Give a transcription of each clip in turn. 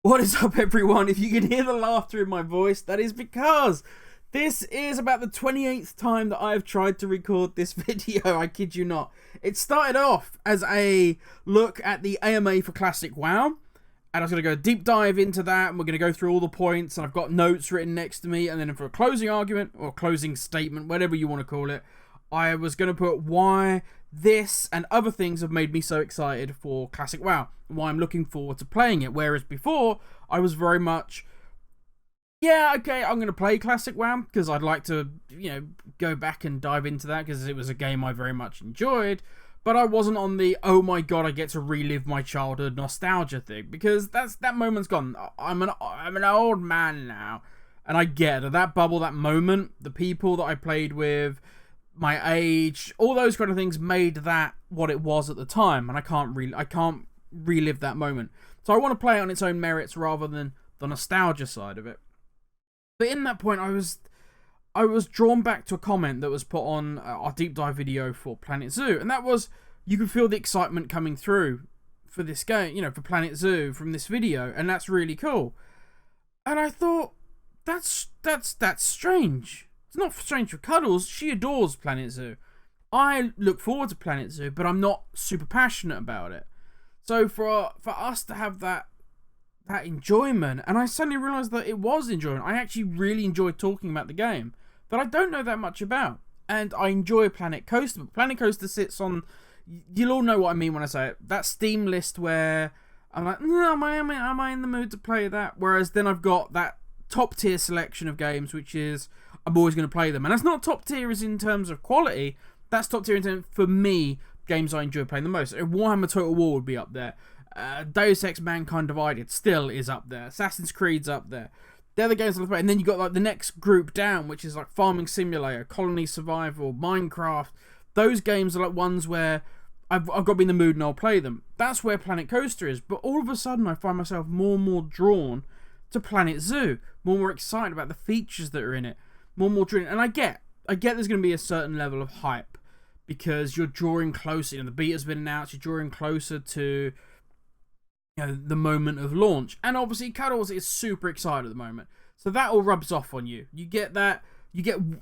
What is up, everyone? If you can hear the laughter in my voice, that is because this is about the 28th time that I've tried to record this video. I kid you not. It started off as a look at the AMA for Classic WoW, and I was going to go deep dive into that, and we're going to go through all the points, and I've got notes written next to me, and then for a closing argument, or closing statement, whatever you want to call it, I was going to put why this and other things have made me so excited for Classic WoW, and why I'm looking forward to playing it, whereas before, I was very much, yeah, okay, I'm going to play Classic WoW, because I'd like to, go back and dive into that, because it was a game I very much enjoyed, but I wasn't on the, oh my god, I get to relive my childhood nostalgia thing, because that moment's gone. I'm an old man now, and I get that bubble, that moment, the people that I played with, my age, all those kind of things made that what it was at the time, and I can't relive that moment. So I want to play it on its own merits rather than the nostalgia side of it. But in that point, I was drawn back to a comment that was put on our deep dive video for Planet Zoo, and that was, you can feel the excitement coming through for this game, for Planet Zoo from this video, and that's really cool. And I thought, that's strange. It's not strange for Cuddles. She adores Planet Zoo. I look forward to Planet Zoo, but I'm not super passionate about it. So for us to have that enjoyment, and I suddenly realised that it was enjoyment. I actually really enjoyed talking about the game that I don't know that much about. And I enjoy Planet Coaster. But Planet Coaster sits on, you'll all know what I mean when I say it, that Steam list where I'm like, no, am I in the mood to play that? Whereas then I've got that top tier selection of games, which is, I'm always going to play them. And that's not top tier as in terms of quality. That's top tier in terms, for me, games I enjoy playing the most. Warhammer Total War would be up there. Deus Ex Mankind Divided still is up there. Assassin's Creed's up there. They're the games I play. And then you got like the next group down, which is like Farming Simulator, Colony Survival, Minecraft. Those games are like ones where I've got to be in the mood and I'll play them. That's where Planet Coaster is. But all of a sudden I find myself more and more drawn to Planet Zoo. More and more excited about the features that are in it. More and more drawn. And I get there's going to be a certain level of hype, because you're drawing closer. The beta's been announced. You're drawing closer to the moment of launch. And obviously Cuddles is super excited at the moment. So that all rubs off on you. You get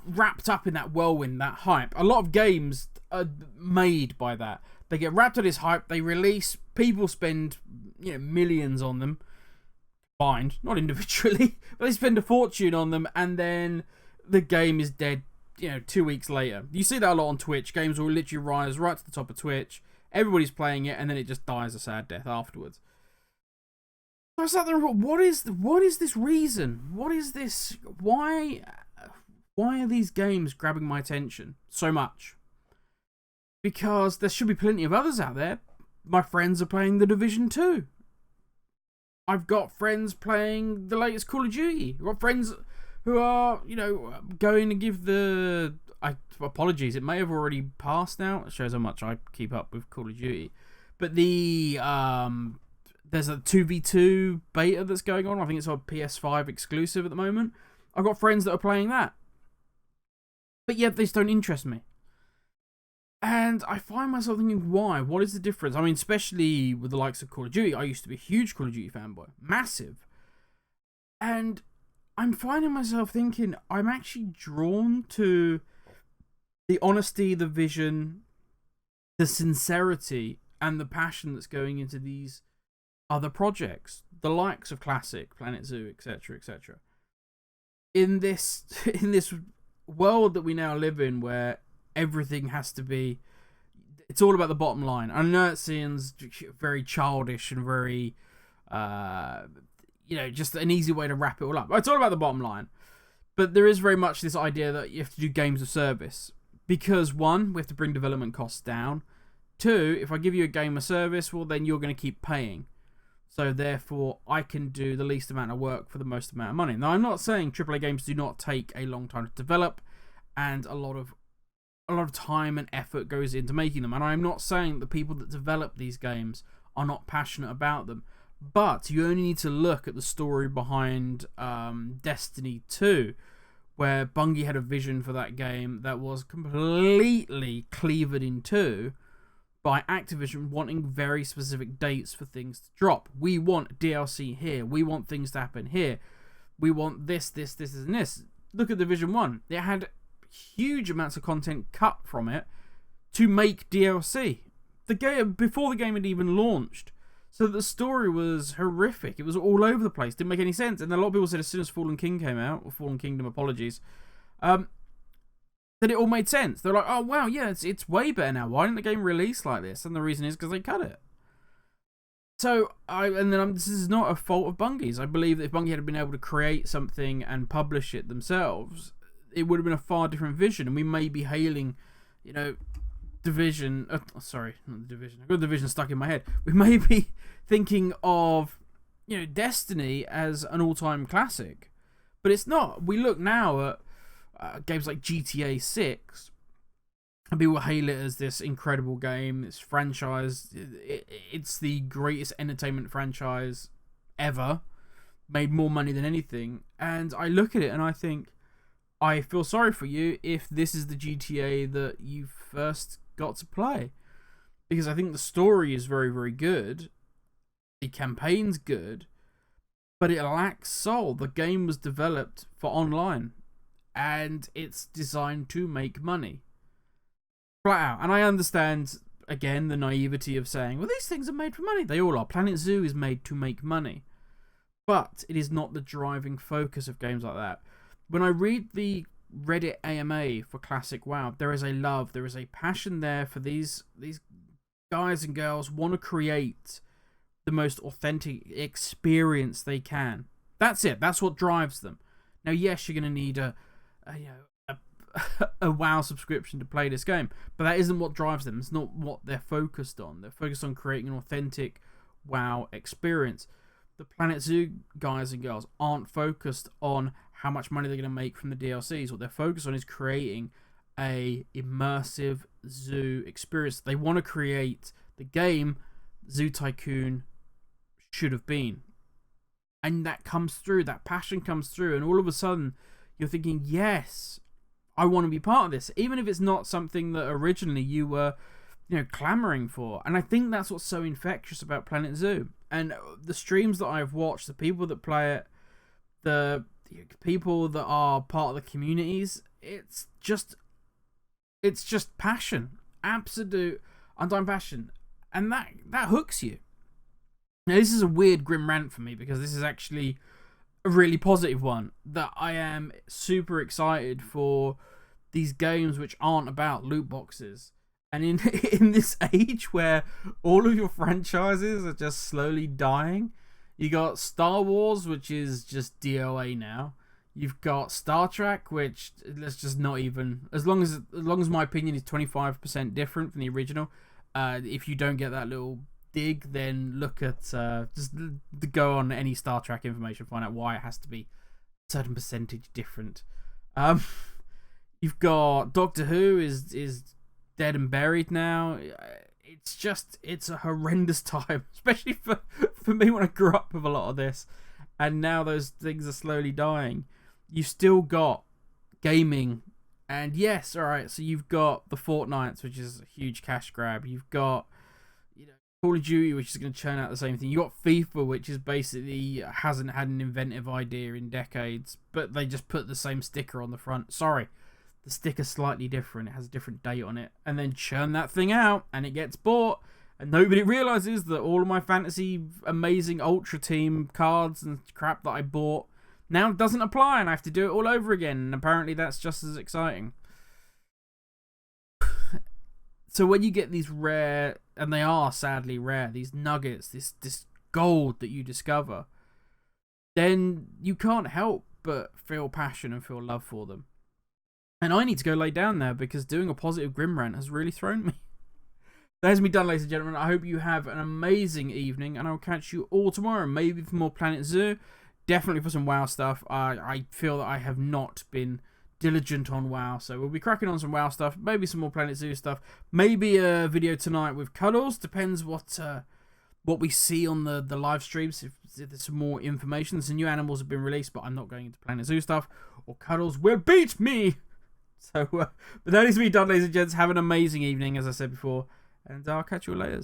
wrapped up in that whirlwind, that hype. A lot of games are made by that. They get wrapped in this hype. They release. People spend millions on them. Combined, not individually. But they spend a fortune on them. And then the game is dead 2 weeks later. You see that a lot on Twitch. Games will literally rise right to the top of Twitch. Everybody's playing it, and then it just dies a sad death afterwards. So I sat there and thought, what is this reason? What is this? Why are these games grabbing my attention so much? Because there should be plenty of others out there. My friends are playing The Division 2. I've got friends playing the latest Call of Duty. I've got friends who are, going to give the... apologies, it may have already passed now. It shows how much I keep up with Call of Duty. But there's a 2v2 beta that's going on. I think it's on PS5 exclusive at the moment. I've got friends that are playing that. But yet, they just don't interest me. And I find myself thinking, why? What is the difference? I mean, especially with the likes of Call of Duty. I used to be a huge Call of Duty fanboy. Massive. And I'm finding myself thinking, I'm actually drawn to the honesty, the vision, the sincerity, and the passion that's going into these other projects, the likes of Classic, Planet Zoo, etc., etc. In this world that we now live in, where everything has to be, it's all about the bottom line. I know it seems very childish and very, just an easy way to wrap it all up. It's all about the bottom line. But there is very much this idea that you have to do games of service. Because, one, we have to bring development costs down. Two, if I give you a game of service, well, then you're going to keep paying. So, therefore, I can do the least amount of work for the most amount of money. Now, I'm not saying AAA games do not take a long time to develop, and a lot of time and effort goes into making them. And I'm not saying the people that develop these games are not passionate about them. But you only need to look at the story behind Destiny 2, where Bungie had a vision for that game that was completely cleaved in two by Activision wanting very specific dates for things to drop. We want DLC here. We want things to happen here. We want this, and this. Look at Division 1. It had huge amounts of content cut from it to make DLC. The game, before the game had even launched. So the story was horrific. It was all over the place. Didn't make any sense. And a lot of people said as soon as Fallen King came out, or Fallen Kingdom, apologies, that it all made sense. They're like, oh wow, yeah, it's way better now. Why didn't the game release like this? And the reason is because they cut it. So, this is not a fault of Bungie's. I believe that if Bungie had been able to create something and publish it themselves, it would have been a far different vision. And we may be hailing, Division. Sorry, not the Division. I've got Division stuck in my head. We may be thinking of, Destiny as an all-time classic, but it's not. We look now at games like GTA 6, and people hail it as this incredible game, this franchise. It's the greatest entertainment franchise ever. Made more money than anything. And I look at it and I think, I feel sorry for you if this is the GTA that you first got to play. Because I think the story is very, very good. The campaign's good. But it lacks soul. The game was developed for online. And it's designed to make money. Flat out. And I understand, again, the naivety of saying, well, these things are made for money. They all are. Planet Zoo is made to make money. But it is not the driving focus of games like that. When I read the Reddit AMA for Classic WoW, there is a love, there is a passion there for these guys and girls want to create the most authentic experience they can. That's it. That's what drives them. Now, yes, you're going to need a WoW subscription to play this game, but that isn't what drives them. It's not what they're focused on. They're focused on creating an authentic WoW experience. The Planet Zoo guys and girls aren't focused on how much money they're going to make from the DLCs. What they're focused on is creating a immersive zoo experience. They want to create the game Zoo Tycoon should have been. And that comes through, that passion comes through, and all of a sudden you're thinking, yes, I want to be part of this, even if it's not something that originally you were, clamoring for. And I think that's what's so infectious about Planet Zoo. And the streams that I've watched, the people that play it, the people that are part of the communities, it's just passion, absolute undying passion, and that hooks you. Now, this is a weird grim rant for me because this is actually a really positive one, that I am super excited for these games which aren't about loot boxes. And in this age where all of your franchises are just slowly dying, you got Star Wars, which is just DOA now. You've got Star Trek, which let's just not even, as long as my opinion is 25% different from the original. If you don't get that little dig, then look at just go on any Star Trek information, find out why it has to be a certain percentage different. You've got Doctor Who is dead and buried now. It's a horrendous time, especially for me when I grew up with a lot of this, and now those things are slowly dying. You've still got gaming, and yes, alright, so you've got the Fortnites, which is a huge cash grab. You've got Call of Duty, which is going to churn out the same thing. You've got FIFA, which is basically hasn't had an inventive idea in decades, but they just put the same sticker on the front. Sorry, the sticker's slightly different. It has a different date on it. And then churn that thing out, and it gets bought. And nobody realises that all of my fantasy amazing Ultra Team cards and crap that I bought now doesn't apply, and I have to do it all over again. And apparently that's just as exciting. So when you get these rare, and they are sadly rare, these nuggets, this gold that you discover, then you can't help but feel passion and feel love for them. And I need to go lay down now because doing a positive grim rant has really thrown me. That has me done, ladies and gentlemen. I hope you have an amazing evening, and I'll catch you all tomorrow. Maybe for more Planet Zoo. Definitely for some WoW stuff. I feel that I have not been diligent on WoW, so we'll be cracking on some WoW stuff. Maybe some more Planet Zoo stuff. Maybe a video tonight with Cuddles. Depends what we see on the live streams. If there's some more information. Some new animals have been released, but I'm not going into Planet Zoo stuff. Or Cuddles will beat me. So, but that is me done, ladies and gents. Have an amazing evening, as I said before. and I'll catch you later.